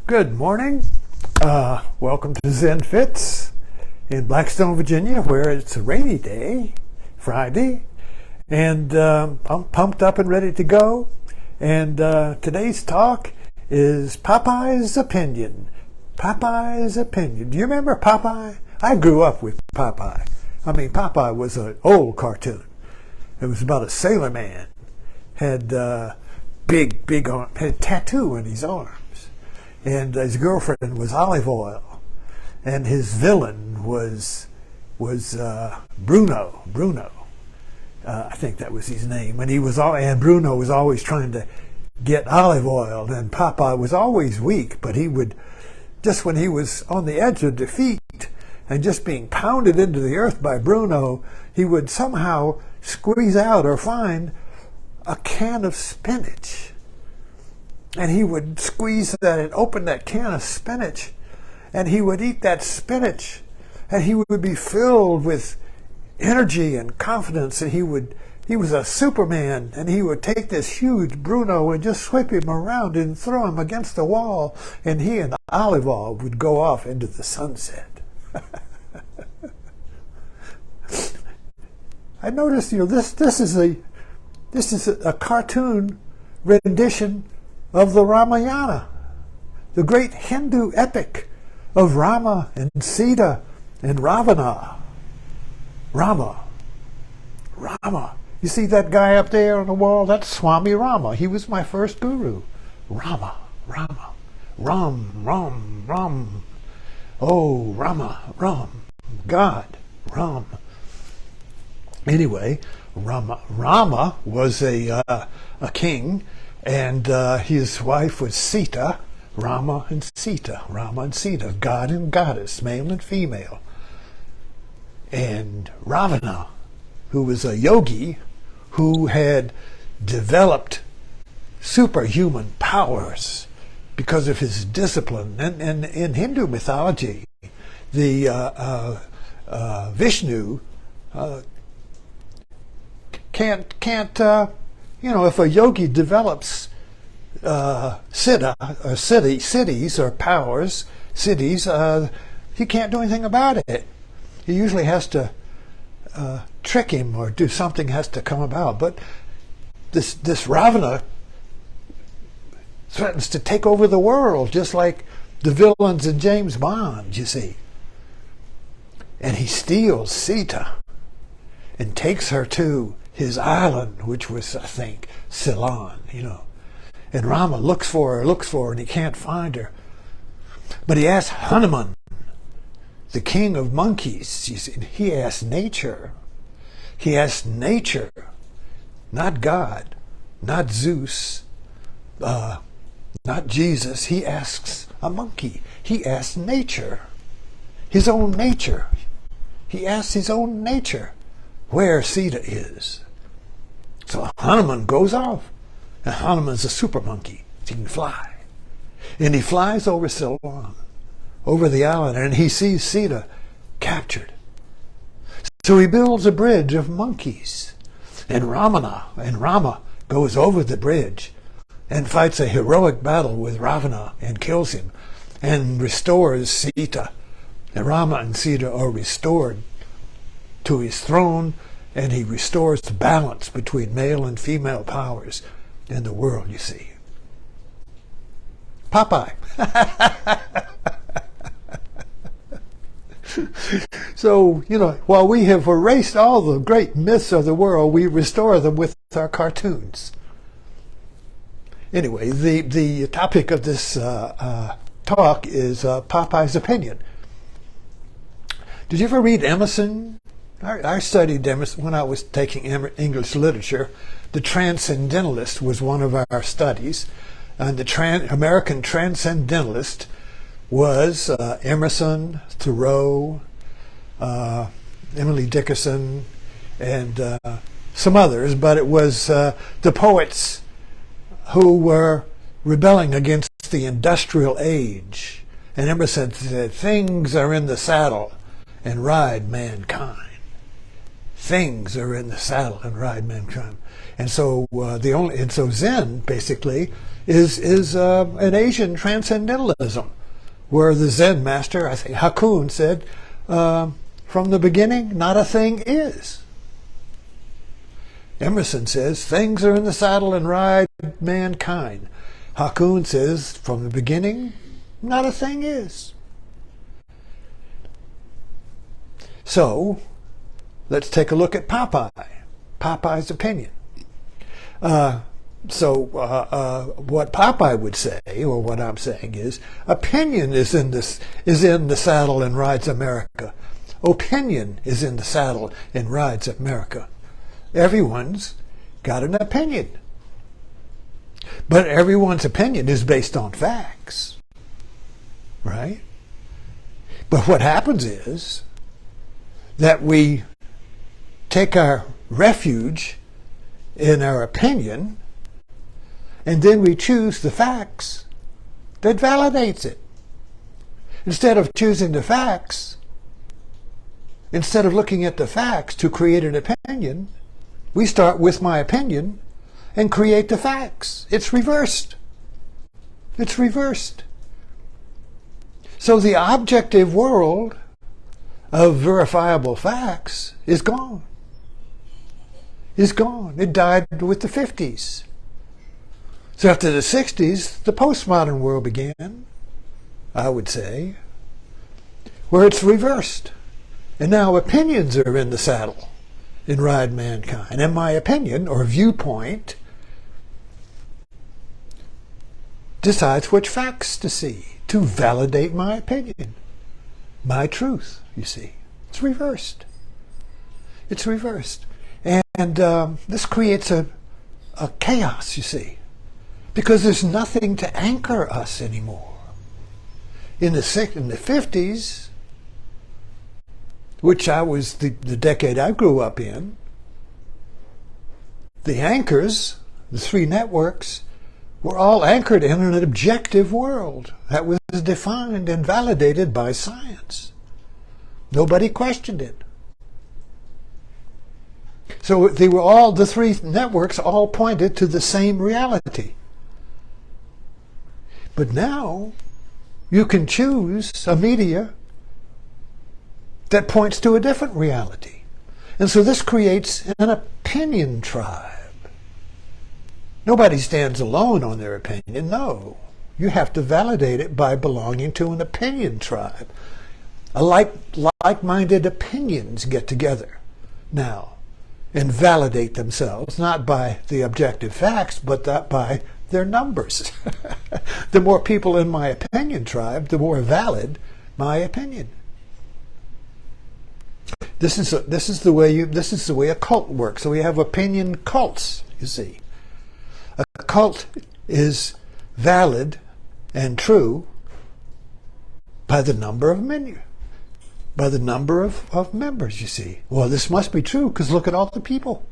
Good morning. Welcome to Zen Fits in Blackstone, Virginia, where it's a rainy day, Friday, and I'm pumped up and ready to go. And today's talk is Popeye's opinion. Popeye's opinion. Do you remember Popeye? I grew up with Popeye. I mean, Popeye was an old cartoon. It was about a sailor man, had big arm, had a tattoo in his arms. And his girlfriend was Olive Oil, and his villain was Bruno. I think that was his name. And Bruno was always trying to get Olive Oil, and Popeye was always weak, but he would, just when he was on the edge of defeat and just being pounded into the earth by Bruno, he would somehow squeeze out or find a can of spinach. And he would squeeze that and open that can of spinach, and he would eat that spinach, and he would be filled with energy and confidence, and he was a Superman, and he would take this huge Bruno and just sweep him around and throw him against the wall, and he and Olive Oil would go off into the sunset. I noticed, this is a cartoon rendition of the Ramayana, the great Hindu epic of Rama and Sita and Ravana. Rama. You see that guy up there on the wall? That's Swami Rama. He was my first guru. Rama. Ram. Oh, Ram. God. Ram. Anyway, Rama was a king, and his wife was Sita, Rama and Sita, God and goddess, male and female. And Ravana, who was a yogi who had developed superhuman powers because of his discipline. And in Hindu mythology, the Vishnu can't if a yogi develops cities or powers, he can't do anything about it. He usually has to trick him or do something has to come about. But this Ravana threatens to take over the world, just like the villains in James Bond, you see. And he steals Sita and takes her to his island, which was, I think, Ceylon, And Rama looks for her, and he can't find her. But he asks Hanuman, the king of monkeys. He asks nature. Not God, not Zeus, not Jesus. He asks a monkey. He asks nature, his own nature. He asks his own nature where Sita is. So Hanuman goes off, and Hanuman's a super monkey. He can fly. And he flies over Ceylon, over the island, and he sees Sita captured. So he builds a bridge of monkeys. And Rama goes over the bridge and fights a heroic battle with Ravana and kills him and restores Sita. And Rama and Sita are restored to his throne, and he restores the balance between male and female powers in the world, you see. Popeye. So, while we have erased all the great myths of the world, we restore them with our cartoons. Anyway, the topic of this talk is Popeye's opinion. Did you ever read Emerson? I studied Emerson when I was taking English literature. The Transcendentalist was one of our studies, and the American Transcendentalist was Emerson, Thoreau, Emily Dickinson, and some others, but it was the poets who were rebelling against the industrial age. And Emerson said, "Things are in the saddle and ride mankind. Things are in the saddle and ride mankind." And so so Zen basically is an Asian transcendentalism, where the Zen master, I think Hakun, said, from the beginning, not a thing is. Emerson says, things are in the saddle and ride mankind. Hakun says, from the beginning, not a thing is. So, let's take a look at Popeye. Popeye's opinion. What Popeye would say, or what I'm saying is, opinion is in the saddle and rides America. Opinion is in the saddle and rides America. Everyone's got an opinion. But everyone's opinion is based on facts. Right? But what happens is that we take our refuge in our opinion, and then we choose the facts that validates it. Instead of choosing the facts, instead of looking at the facts to create an opinion, we start with my opinion and create the facts. It's reversed. It's reversed. So the objective world of verifiable facts is gone. Is gone. It died with the 50s. So after the 60s, the postmodern world began, I would say, where it's reversed. And now opinions are in the saddle and ride mankind. And my opinion, or viewpoint, decides which facts to see to validate my opinion, my truth, you see. It's reversed. It's reversed. And this creates a chaos, you see, because there's nothing to anchor us anymore. In the 50s, which was the decade I grew up in, the anchors, the three networks, were all anchored in an objective world that was defined and validated by science. Nobody questioned it. So they were all, the three networks all pointed to the same reality. But now you can choose a media that points to a different reality. And so this creates an opinion tribe. Nobody stands alone on their opinion. No. You have to validate it by belonging to an opinion tribe. Like-minded opinions get together now and validate themselves, not by the objective facts, but by their numbers. The more people in my opinion tribe, the more valid my opinion. This is the way a cult works. So we have opinion cults, you see. A cult is valid and true by the number of members, you see. Well, this must be true because look at all the people.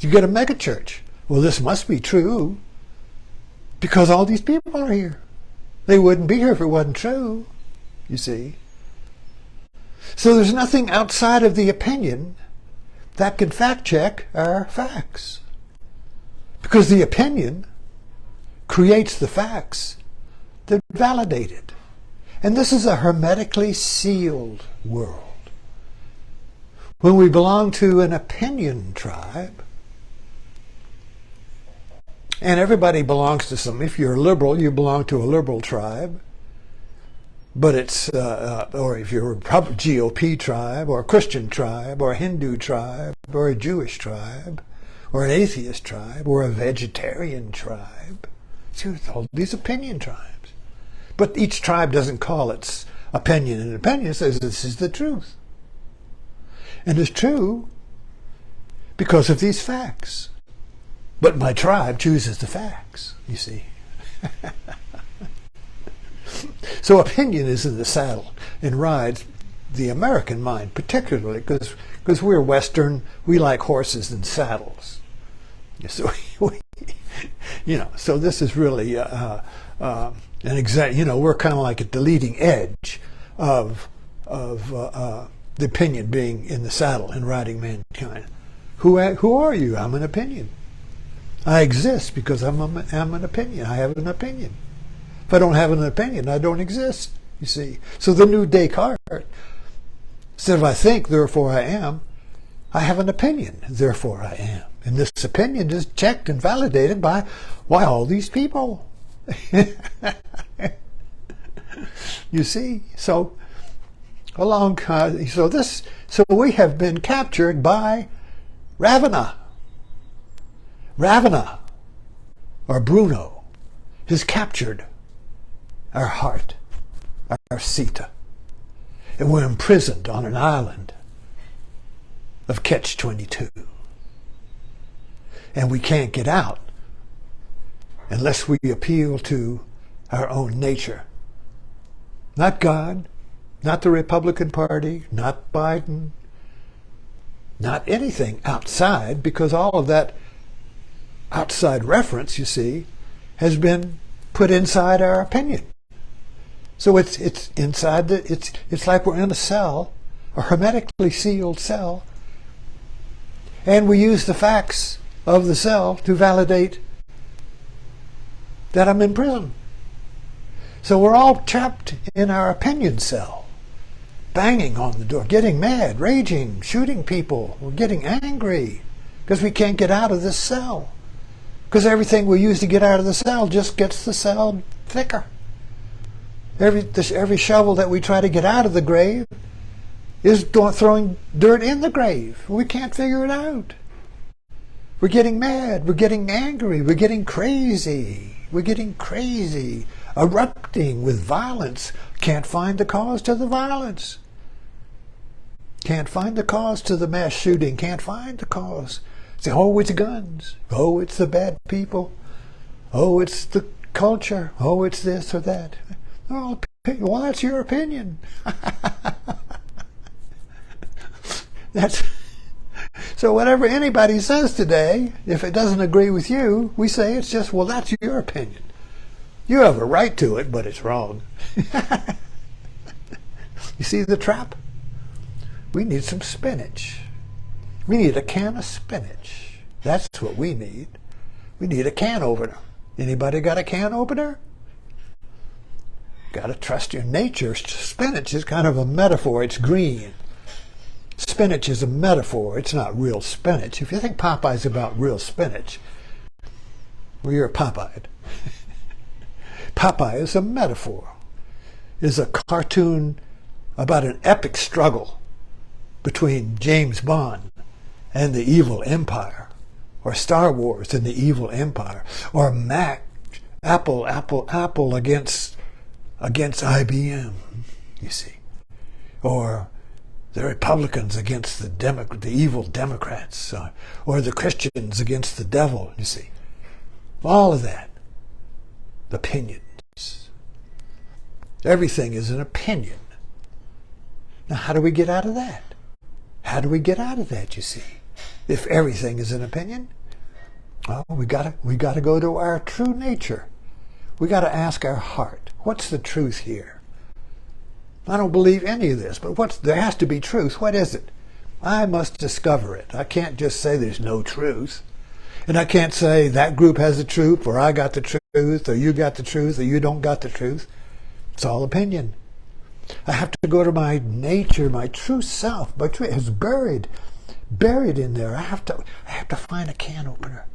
You get a megachurch. Well, this must be true because all these people are here. They wouldn't be here if it wasn't true, you see. So there's nothing outside of the opinion that can fact check our facts. Because the opinion creates the facts that validate it. And this is a hermetically sealed world. When we belong to an opinion tribe, and everybody belongs to some, if you're a liberal, you belong to a liberal tribe, but it's, or if you're a GOP tribe, or a Christian tribe, or a Hindu tribe, or a Jewish tribe, or an atheist tribe, or a vegetarian tribe. See, all these opinion tribes. But each tribe doesn't call its opinion an opinion. It says this is the truth. And it's true because of these facts. But my tribe chooses the facts, you see. So opinion is in the saddle and rides the American mind, particularly because we're Western, we like horses and saddles. So, so this is really an exact, we're kind of like at the leading edge of the opinion being in the saddle and riding mankind. Who are you? I'm an opinion. I exist because I'm an opinion. I have an opinion. If I don't have an opinion, I don't exist, you see. So the new Descartes, instead of I think, therefore I am, I have an opinion, therefore I am. And this opinion is checked and validated by, why, all these people. You see? So so we have been captured by Ravana. Ravana, or Bruno, has captured our heart, our Sita. And we're imprisoned on an island of catch-22. And we can't get out unless we appeal to our own nature. Not God, not the Republican Party, not Biden, not anything outside, because all of that outside reference, you see, has been put inside our opinion. So it's inside it's like we're in a cell, a hermetically sealed cell, and we use the facts of the cell to validate that I'm in prison. So we're all trapped in our opinion cell, banging on the door, getting mad, raging, shooting people. We're getting angry because we can't get out of this cell. Because everything we use to get out of the cell just gets the cell thicker. Every shovel that we try to get out of the grave is throwing dirt in the grave. We can't figure it out. We're getting mad. We're getting angry. We're getting crazy. We're getting crazy. Erupting with violence. Can't find the cause to the violence. Can't find the cause to the mass shooting. Can't find the cause. Say, oh, it's guns. Oh, it's the bad people. Oh, it's the culture. Oh, it's this or that. Oh, well, that's your opinion. So whatever anybody says today, if it doesn't agree with you, we say it's just, well, that's your opinion. You have a right to it, but it's wrong. You see the trap? We need some spinach. We need a can of spinach. That's what we need. We need a can opener. Anybody got a can opener? Got to trust your nature. Spinach is kind of a metaphor. It's green. Spinach is a metaphor. It's not real spinach. If you think Popeye's about real spinach, well, you're Popeye. Popeye is a metaphor. Is a cartoon about an epic struggle between James Bond and the evil empire, or Star Wars and the evil empire, or Apple against IBM, you see, or the Republicans against the evil Democrats, or the Christians against the devil, you see. All of that. Opinions. Everything is an opinion. Now, how do we get out of that? How do we get out of that, you see? If everything is an opinion, well, we gotta go to our true nature. We gotta ask our heart, what's the truth here? I don't believe any of this, but there has to be truth. What is it? I must discover it. I can't just say there's no truth. And I can't say that group has the truth, or I got the truth, or you got the truth, or you don't got the truth. It's all opinion. I have to go to my nature, my true self. My true is buried in there. I have to find a can opener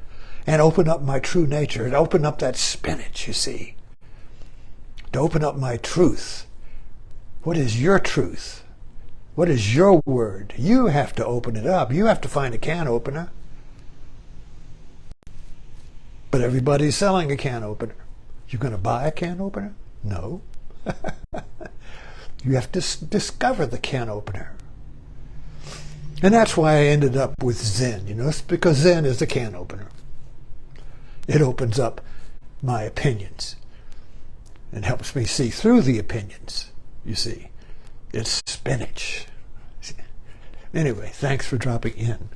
and open up my true nature and open up that spinach, you see. To open up my truth. What is your truth? What is your word? You have to open it up. You have to find a can opener. But everybody's selling a can opener. You're going to buy a can opener? No. You have to discover the can opener. And that's why I ended up with Zen. It's because Zen is the can opener. It opens up my opinions and helps me see through the opinions, you see. It's spinach. Anyway, thanks for dropping in.